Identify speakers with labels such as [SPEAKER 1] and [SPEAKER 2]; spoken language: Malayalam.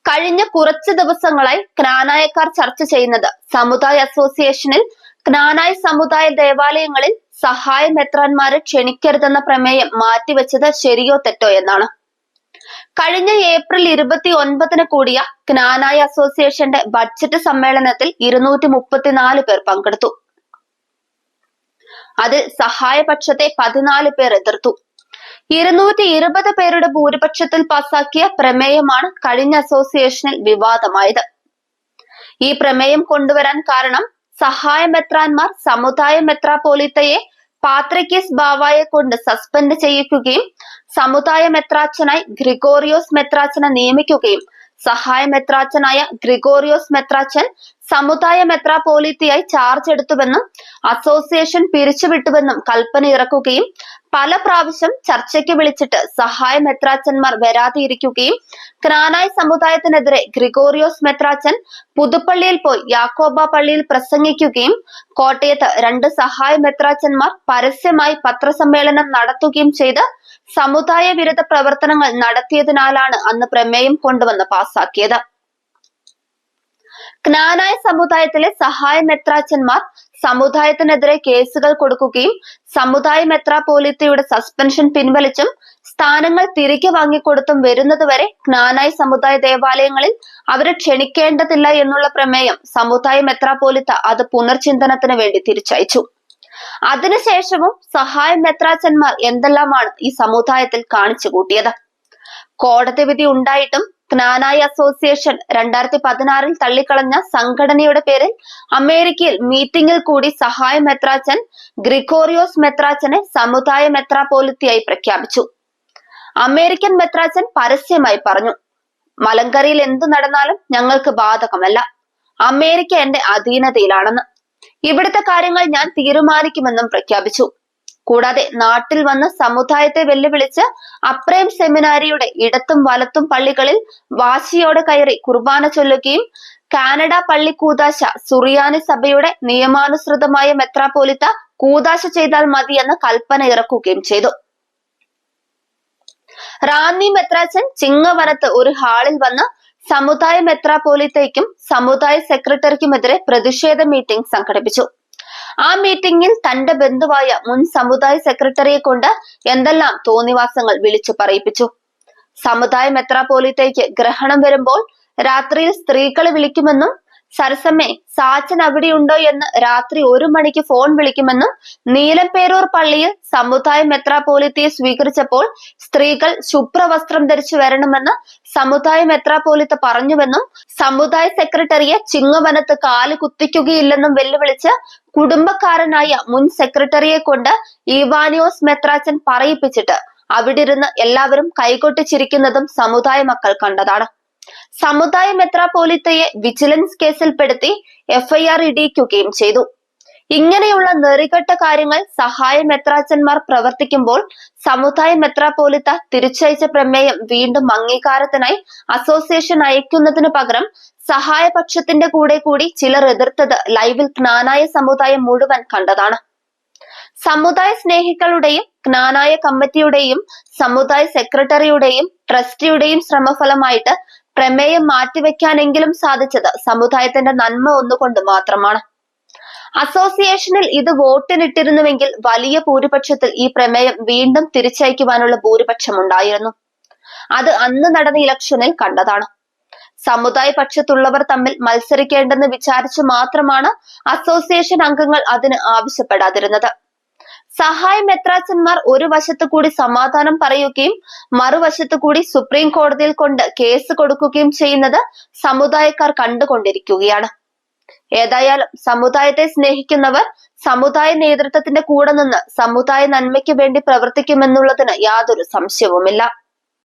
[SPEAKER 1] കഴിഞ്ഞ കുറച്ച് ദിവസങ്ങളായി ക്നാനായക്കാർ ചർച്ച ചെയ്യുന്നത് സമുദായ അസോസിയേഷനിൽ ക്നാനായ സമുദായ ദേവാലയങ്ങളിൽ സഹായ മെത്രാന്മാരെ ക്ഷണിക്കരുതെന്ന പ്രമേയം മാറ്റിവെച്ചത് ശരിയോ തെറ്റോ എന്നാണ്. കഴിഞ്ഞ ഏപ്രിൽ 29 കൂടിയ ക്നാനായ അസോസിയേഷന്റെ ബഡ്ജറ്റ് സമ്മേളനത്തിൽ 234 പേർ പങ്കെടുത്തു. അതിൽ സഹായപക്ഷത്തെ 14 പേർ എതിർത്തു. 220 പേരുടെ ഭൂരിപക്ഷത്തിൽ പാസാക്കിയ പ്രമേയമാണ് കഴിഞ്ഞ അസോസിയേഷനിൽ വിവാദമായത്. ഈ പ്രമേയം കൊണ്ടുവരാൻ കാരണം സഹായ മെത്രാന്മാർ സമുദായ മെത്രാപോലിത്തയെ പാത്രിക്കീസ് ബാവായെ കൊണ്ട് സസ്പെൻഡ് ചെയ്യിക്കുകയും സമുദായ മെത്രാച്ചനായി ഗ്രിഗോറിയോസ് മെത്രാച്ചനെ നിയമിക്കുകയും സഹായ മെത്രാച്ചനായ ഗ്രിഗോറിയോസ് മെത്രാച്ചൻ സമുദായ മെത്രാപോലിത്തയായി ചാർജ് എടുത്തുവെന്നും അസോസിയേഷൻ പിരിച്ചുവിട്ടുവെന്നും കൽപ്പന ഇറക്കുകയും പല പ്രാവശ്യം ചർച്ചയ്ക്ക് വിളിച്ചിട്ട് സഹായ മെത്രാച്ചന്മാർ വരാതിരിക്കുകയും ക്നാനായ സമുദായത്തിനെതിരെ ഗ്രിഗോറിയോസ് മെത്രാച്ചൻ പുതുപ്പള്ളിയിൽ പോയി യാക്കോബ പള്ളിയിൽ പ്രസംഗിക്കുകയും കോട്ടയത്ത് 2 സഹായ മെത്രാച്ചന്മാർ പരസ്യമായി പത്രസമ്മേളനം നടത്തുകയും ചെയ്ത് സമുദായ വിരുദ്ധ പ്രവർത്തനങ്ങൾ നടത്തിയതിനാലാണ് അന്ന് പ്രമേയം കൊണ്ടുവന്ന് പാസാക്കിയത്. ക്നാനായ സമുദായത്തിലെ സഹായ മെത്രാച്ചന്മാർ സമുദായത്തിനെതിരെ കേസുകൾ കൊടുക്കുകയും സമുദായ മെത്രാപോലിത്തയുടെ സസ്പെൻഷൻ പിൻവലിച്ചും സ്ഥാനങ്ങൾ തിരികെ വാങ്ങിക്കൊടുത്തും വരുന്നതുവരെ ക്നാനായ സമുദായ ദേവാലയങ്ങളിൽ അവരെ ക്ഷണിക്കേണ്ടതില്ല എന്നുള്ള പ്രമേയം സമുദായ മെത്രാപോലിത്ത അത് പുനർചിന്തനത്തിന് വേണ്ടി തിരിച്ചയച്ചു. അതിനുശേഷവും സഹായ മെത്രാച്ചന്മാർ എന്തെല്ലാമാണ് ഈ സമുദായത്തിൽ കാണിച്ചു കൂട്ടിയത്. കോടതി വിധി ഉണ്ടായിട്ടും ക്നാനായ അസോസിയേഷൻ 2016 തള്ളിക്കളഞ്ഞ സംഘടനയുടെ പേരിൽ അമേരിക്കയിൽ മീറ്റിംഗിൽ കൂടി സഹായ മെത്രാച്ചൻ ഗ്രിഗോറിയോസ് മെത്രാച്ചനെ സമുദായ മെത്രാപോലിത്തയായി പ്രഖ്യാപിച്ചു. അമേരിക്കൻ മെത്രാച്ചൻ പരസ്യമായി പറഞ്ഞു, മലങ്കരയിൽ എന്തു നടന്നാലും ഞങ്ങൾക്ക് ബാധകമല്ല, അമേരിക്ക എന്റെ അധീനതയിലാണെന്ന്, ഇവിടുത്തെ കാര്യങ്ങൾ ഞാൻ തീരുമാനിക്കുമെന്നും പ്രഖ്യാപിച്ചു. കൂടാതെ നാട്ടിൽ വന്ന് സമുദായത്തെ വെല്ലുവിളിച്ച് അപ്രേം സെമിനാരിയുടെ ഇടത്തും വലത്തും പള്ളികളിൽ വാശിയോടെ കയറി കുർബാന ചൊല്ലുകയും കാനഡ പള്ളി കൂദാശ സുറിയാനി സഭയുടെ നിയമാനുസൃതമായ മെത്രാപോലിത്ത കൂദാശ ചെയ്താൽ മതിയെന്ന് കൽപ്പന ഇറക്കുകയും ചെയ്തു. റാന്നി മെത്രാച്ചൻ ചിങ്ങവനത്ത് ഒരു ഹാളിൽ വന്ന് സമുദായ മെത്രാപോലിത്തയ്ക്കും സമുദായ സെക്രട്ടറിക്കുമെതിരെ പ്രതിഷേധ മീറ്റിംഗ് സംഘടിപ്പിച്ചു. ആ മീറ്റിംഗിൽ തന്റെ ബന്ധുവായ മുൻ സമുദായ സെക്രട്ടറിയെ കൊണ്ട് എന്തെല്ലാം തോന്നിവാസങ്ങൾ വിളിച്ചു പറയിപ്പിച്ചു. സമുദായ മെത്രാപോലിത്തയ്ക്ക് ഗ്രഹണം വരുമ്പോൾ രാത്രിയിൽ സ്ത്രീകളെ വിളിക്കുമെന്നും സരസമ്മേ സാച്ചൻ അവിടെയുണ്ടോ എന്ന് രാത്രി 1 മണിക്ക് ഫോൺ വിളിക്കുമെന്നും നീലംപേരൂർ പള്ളിയിൽ സമുദായ മെത്രാപോലിത്തയെ സ്വീകരിച്ചപ്പോൾ സ്ത്രീകൾ ശുഭ്രവസ്ത്രം ധരിച്ചു വരണമെന്ന് സമുദായ മെത്രാപോലിത്ത പറഞ്ഞുവെന്നും സമുദായ സെക്രട്ടറിയെ ചിങ്ങവനത്ത് കാല് കുത്തിക്കുകയില്ലെന്നും വെല്ലുവിളിച്ച് കുടുംബക്കാരനായ മുൻ സെക്രട്ടറിയെ കൊണ്ട് ഈവാനിയോസ് മെത്രാച്ചൻ പറയിപ്പിച്ചിട്ട് അവിടെ ഇരുന്ന് എല്ലാവരും കൈകൊട്ടി ചിരിക്കുന്നതും സമുദായ മക്കൾ കണ്ടതാണ്. സമുദായ മെത്രാപോലിത്തയെ വിജിലൻസ് കേസിൽപ്പെടുത്തി FIR ഇടിയിക്കുകയും ചെയ്തു. ഇങ്ങനെയുള്ള നെറികെട്ട കാര്യങ്ങൾ സഹായ മെത്രാച്ചന്മാർ പ്രവർത്തിക്കുമ്പോൾ സമുദായ മെത്രാപോലിത്ത തിരിച്ചയച്ച പ്രമേയം വീണ്ടും അംഗീകാരത്തിനായി അസോസിയേഷൻ അയക്കുന്നതിനു പകരം സഹായപക്ഷത്തിന്റെ കൂടി ചിലർ എതിർത്തത് ലൈവിൽ ക്നാനായ സമുദായം മുഴുവൻ കണ്ടതാണ്. സമുദായ സ്നേഹികളുടെയും ക്നാനായ കമ്മിറ്റിയുടെയും സമുദായ സെക്രട്ടറിയുടെയും ട്രസ്റ്റിയുടെയും ശ്രമഫലമായിട്ട് പ്രമേയം മാറ്റിവെക്കാനെങ്കിലും സാധിച്ചത് സമുദായത്തിന്റെ നന്മ ഒന്നുകൊണ്ട് മാത്രമാണ്. അസോസിയേഷനിൽ ഇത് വോട്ടിനിട്ടിരുന്നുവെങ്കിൽ വലിയ ഭൂരിപക്ഷത്തിൽ ഈ പ്രമേയം വീണ്ടും തിരിച്ചയക്കുവാനുള്ള ഭൂരിപക്ഷം ഉണ്ടായിരുന്നു. അത് അന്ന് നടന്ന ഇലക്ഷനിൽ കണ്ടതാണ്. സമുദായ പക്ഷത്തുള്ളവർ തമ്മിൽ മത്സരിക്കേണ്ടെന്ന് വിചാരിച്ചു മാത്രമാണ് അസോസിയേഷൻ അംഗങ്ങൾ അതിന് ആവശ്യപ്പെടാതിരുന്നത്. സഹായ മെത്രാച്ചന്മാർ ഒരു വശത്തു കൂടി സമാധാനം പറയുകയും മറുവശത്തു കൂടി സുപ്രീം കോടതിയിൽ കൊണ്ട് കേസ് കൊടുക്കുകയും ചെയ്യുന്നത് സമുദായക്കാർ കണ്ടുകൊണ്ടിരിക്കുകയാണ്. ഏതായാലും സമുദായത്തെ സ്നേഹിക്കുന്നവർ സമുദായ നേതൃത്വത്തിന്റെ കൂടെ നിന്ന് സമുദായ നന്മയ്ക്ക് വേണ്ടി പ്രവർത്തിക്കുമെന്നുള്ളതിന് യാതൊരു സംശയവുമില്ല.